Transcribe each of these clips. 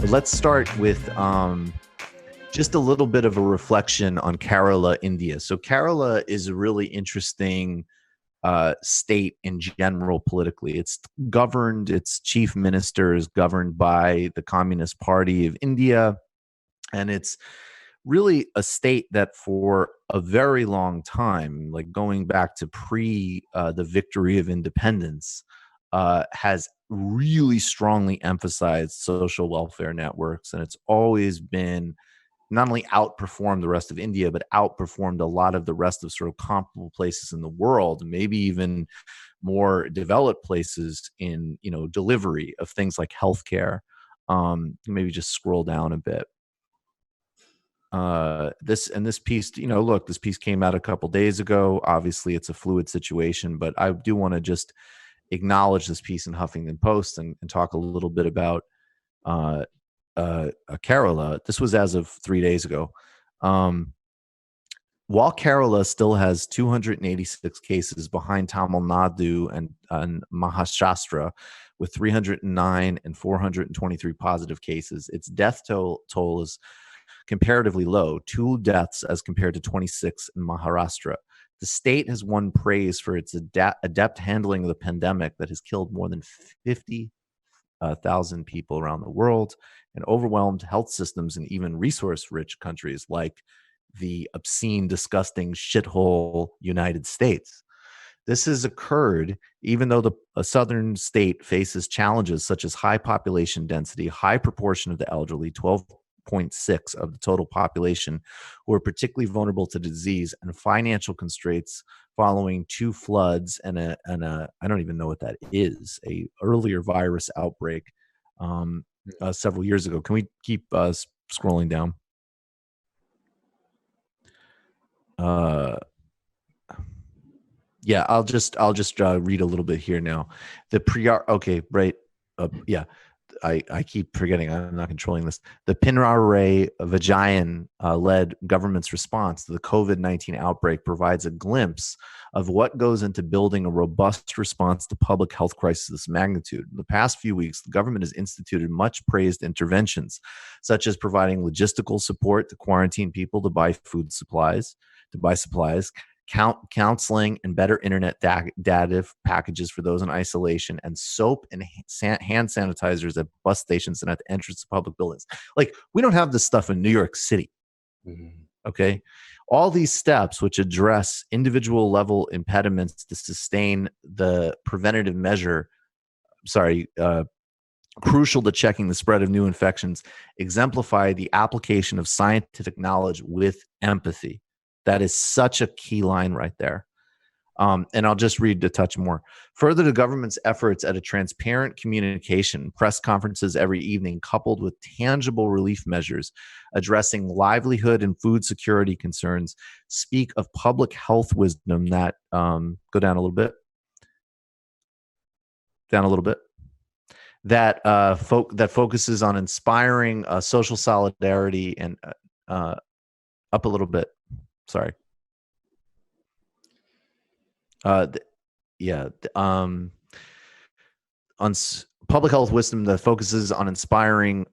Let's start with just a little bit of a reflection on Kerala, India. So Kerala is a really interesting state in general politically. It's governed, its chief minister is governed by the Communist Party of India, and it's really a state that for a very long time, like going back to pre the victory of independence, has really strongly emphasized social welfare networks, and it's always been not only outperformed the rest of India, but outperformed a lot of the rest of sort of comparable places in the world, maybe even more developed places in delivery of things like healthcare. Maybe just scroll down a bit. This piece, look, this piece came out a couple days ago. Obviously, it's a fluid situation, but I do want to just acknowledge this piece in Huffington Post and talk a little bit about uh, Kerala. This was as of 3 days ago. While Kerala still has 286 cases behind Tamil Nadu and Maharashtra with 309 and 423 positive cases, its death toll is comparatively low, 2 deaths as compared to 26 in Maharashtra. The state has won praise for its adept handling of the pandemic that has killed more than 50,000 people around the world and overwhelmed health systems in even resource-rich countries like the obscene, disgusting shithole United States. This has occurred even though a southern state faces challenges such as high population density, high proportion of the elderly, 12.6 of the total population, who are particularly vulnerable to disease, and financial constraints following 2 floods and a I don't even know what that is, a earlier virus outbreak several years ago. Can we keep scrolling down? Yeah, I'll just read a little bit here now. Okay, right. Yeah, I keep forgetting. I'm not controlling this. The Pinarayi Vijayan led government's response to the COVID-19 outbreak provides a glimpse of what goes into building a robust response to public health crisis of this magnitude. In the past few weeks, the government has instituted much praised interventions, such as providing logistical support to quarantine people to buy supplies, counseling and better internet data packages for those in isolation, and soap and hand sanitizers at bus stations and at the entrance of public buildings. Like, we don't have this stuff in New York City. Mm-hmm. Okay. All these steps, which address individual level impediments to sustain the preventative measure, crucial to checking the spread of new infections, exemplify the application of scientific knowledge with empathy. That is such a key line right there. And I'll just read a touch more. Further, the government's efforts at a transparent communication, press conferences every evening, coupled with tangible relief measures addressing livelihood and food security concerns, speak of public health wisdom that, go down a little bit, that focuses on inspiring social solidarity and up a little bit. Sorry. On public health wisdom that focuses on inspiring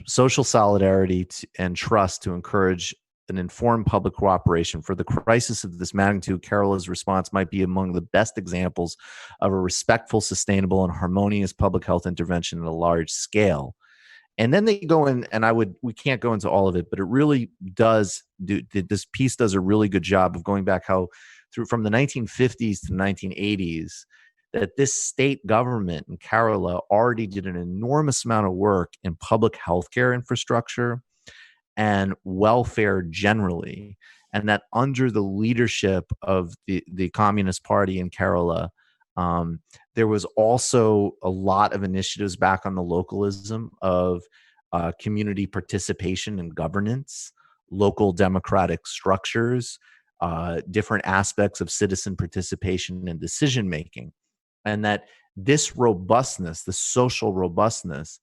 social solidarity and trust to encourage an informed public cooperation. For the crisis of this magnitude, Kerala's response might be among the best examples of a respectful, sustainable, and harmonious public health intervention at a large scale. And then they go in, and we can't go into all of it, but it really does this piece does a really good job of going back from the 1950s to the 1980s, that this state government in Kerala already did an enormous amount of work in public healthcare infrastructure and welfare generally. And that under the leadership of the Communist Party in Kerala, there was also a lot of initiatives back on the localism of community participation and governance, local democratic structures, different aspects of citizen participation and decision making. And that this robustness, the social robustness,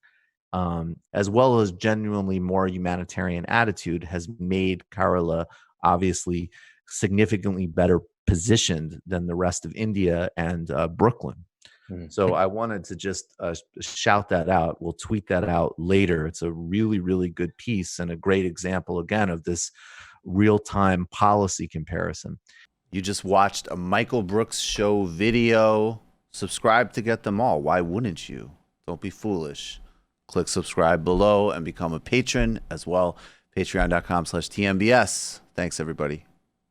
as well as genuinely more humanitarian attitude, has made Kerala obviously significantly better positioned than the rest of India and Brooklyn. So I wanted to just shout that out. We'll tweet that out later. It's a really, really good piece and a great example, again, of this real-time policy comparison. You just watched a Michael Brooks Show video. Subscribe to get them all. Why wouldn't you? Don't be foolish. Click subscribe below and become a patron as well. Patreon.com/TMBS. Thanks, everybody.